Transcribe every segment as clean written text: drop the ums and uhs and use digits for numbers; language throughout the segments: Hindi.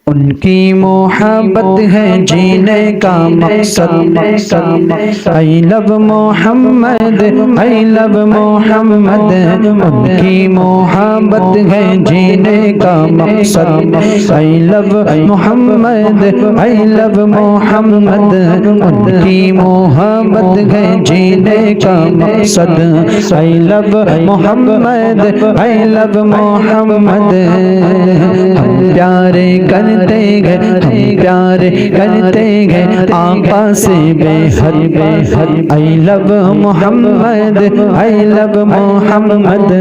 उनकी मोहब्बत है जीने का मकसद। I love Mohammad, I love Mohammad. उनकी मोहब्बत है जीने का मकसद। I love Mohammad, I love Mohammad. उनकी मोहब्बत है जीने का मकसद। I love Mohammad, I love Mohammad. हम प्यारे करते गए, हम प्यार करते गए आका से बेहद बेहद। I love Mohammad, I love Mohammad.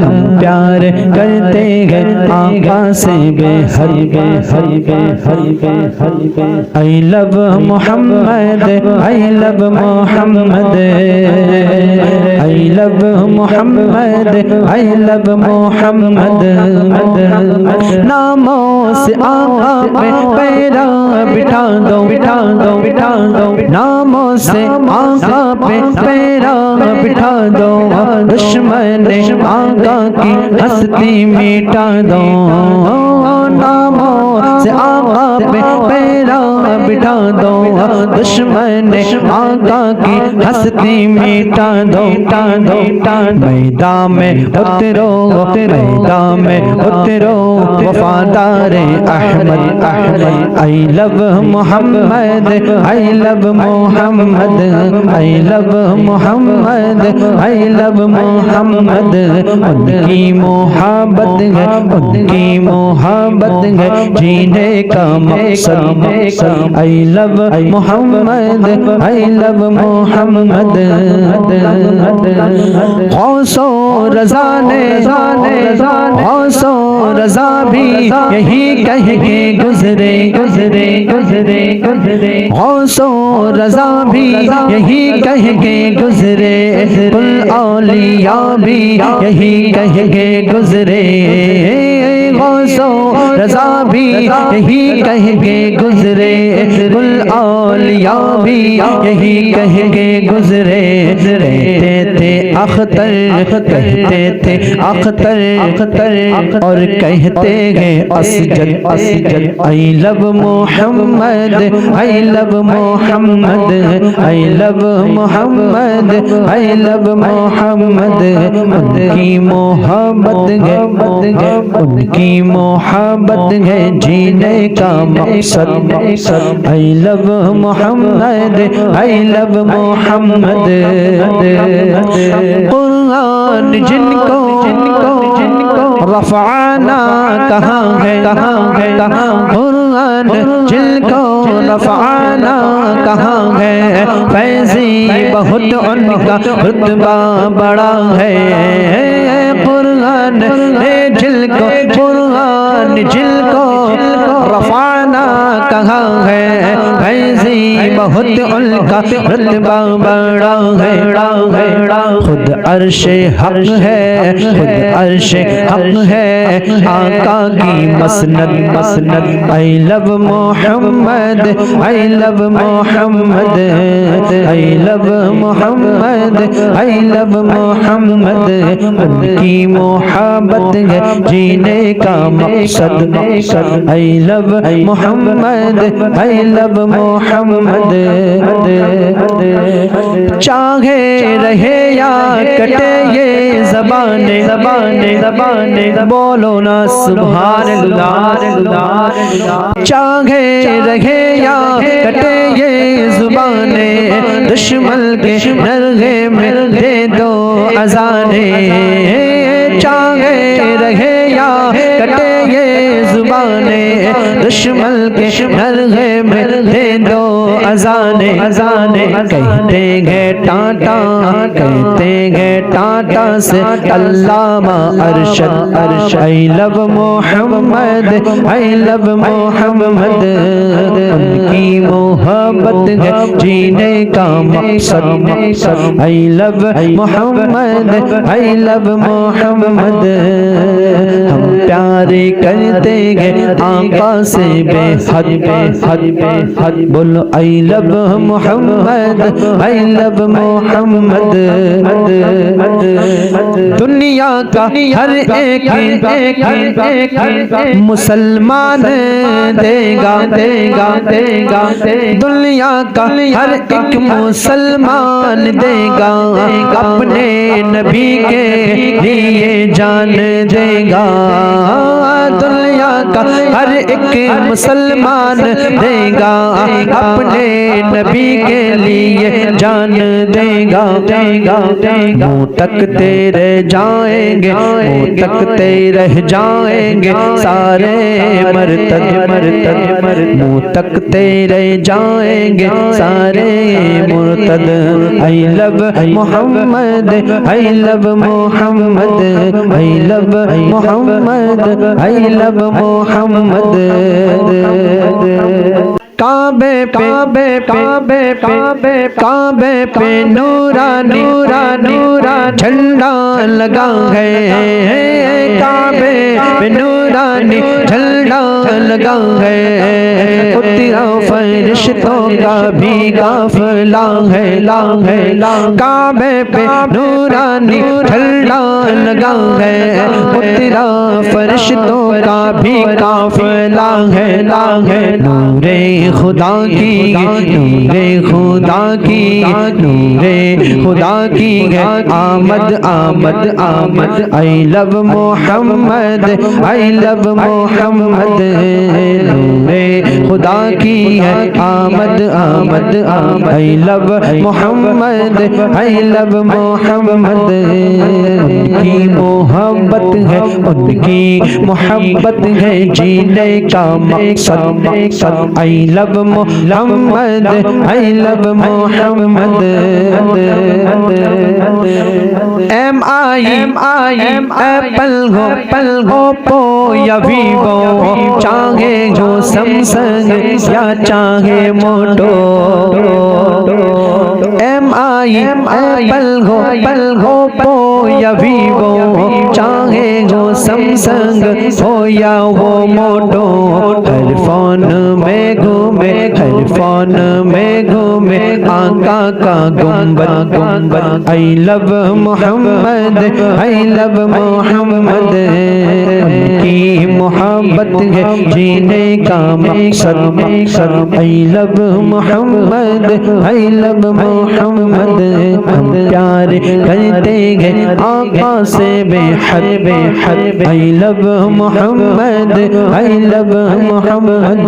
हम प्यार करते गए आका से बेहद बेहद बेहद। I love Mohammad, I love Mohammad. I love Mohammad, I love Muhammad. नामों से आका पे पैरा बिठा दो, बिठा दो, बिठा दो। नामों से आका पे पैरा बिठा दो। दुश्मन आका की हस्ती मिटा दो। नामों से आका पे पैरा बिठा दो। दुश्मन आका की हस्ती मिटा दो। मैदान में उतरो, मैदान में उतरो वफादार Ahmad Ahmad. I love Mohammad, I love Mohammad. I love Mohammad, I love Mohammad. उनकी मोहब्बत है, उनकी मोहब्बत है जीने का मकसद। I love Mohammad, I love Mohammad. गौसो रज़ा ने, गौसो रज़ा भी यही कह के गुजरे गुजरे गुजरे गुजरे। गौसो रज़ा भी यही कह के गुजरे। कुल औलिया भी यही कह के गुजरे। गौसो रज़ा भी यही कह के गुजरे। कुल औलिया भी यही कह के गुजरे। कहते थे अख्तर, कहते थे अख्तर अख्तर और कहते हैं असजद असजद। I love Mohammad, I love Mohammad. I love Mohammad, I love Mohammad. उनकी मोहब्बत है, उनकी मोहब्बत है जीने का मकसद। I love Mohammad, I love Muhammad. Quran जिनको रफ़ाना कहाँ है, कहाँ है, कहाँ। कुरान जिनको रफ़ाना कहाँ है। फैज़ी बहुत उनका रुतबा बड़ा है। कुरान जिनको, कुरान जिनको रफ़ाना कहाँ है। फैज़ी बहुत उनका रुतबा बड़ा है। खुद अर्शे हक है, खुद अर्शे हक है आका की मसनद मसनद। I love Mohammad, I love Mohammad. I love Mohammad, I love Mohammad. उनकी मोहब्बत है जीने का मकसद। I love Mohammad, I love Mohammad. चाहे रहे या कटे ये ज़बाने ज़बाने ज़बाने। बोलो ना सुभान अल्लाह। चाहे रहे या कटे ये ज़ुबाने। दुश्मन के नरगे में दे दो अज़ाने। चाहे रहे या कटे ये ज़ुबाने। दुश्मन के नरगे में दे दो अज़ाने अज़ाने। कहते हैं टाटा, कहते हैं टाटा से अल्लामा Arshad Arshad. I love Mohammad, I love Mohammad. उनकी मोहब्बत है जीने का मकसद। I love Mohammad, I love Mohammad. हम प्यार करते हैं आका से बेहद बेहद बेहद। बोलो I love Mohammad, I love Muhammad. दुनिया का हर एक मुसलमान देगा देगा देगा, दुनिया का हर एक मुसलमान देगा अपने नबी के लिए जान देगा। दुनिया का हर एक मुसलमान देगा अपने नबी के लिए जान देगा देगा। मुँह तकते रह जाएंगे, मुँह तकते रह जाएंगे सारे मरतद मरतद, मुँह तकते रह जाएंगे सारे मुर्तद। I love Mohammad, I love Mohammad, I love Mohammad, I love Mohammad. काबे काबे काबे काबे काबे पे नूरा नूरा नूरा झंडा लगा है, काबे पे नूरानी झंडा लगा है। उतरा फरिश्तों का भी काफिला है ला है ला, काबे पे नूरानी झंडा लगा है। उतरा फरिश्तों का भी काफिला है ला है। नूरे खुदा की, नूरे खुदा की, नूरे खुदा की है आमद आमद आमद। I love Mohammad, I love Mohammad. नूरे खुदा की है आमद आमद आमद। I love Mohammad, I love Mohammad. उनकी मोहब्बत है, उनकी मोहब्बत है जीने का मकसद। I love Mohammad, I love Mohammad. MI Apple हो पल हो पो या वीवो, चाहे जो सैमसंग या चाहे मोटो। MI एप्पल हो पल हो पो या वीवो, चाहे जो सैमसंग हो या वो मोटो। हर फोन में घूमे, हर फोन में घूमे आका का गुंबद गुंबद। I love Mohammad, I love Mohammad. उनकी मोहब्बत है जीने का मकसद मकसद। I love Mohammad, I love Mohammad. हम प्यार करते हैं आका से बेहद बेहद। I love Mohammad, I love Mohammad.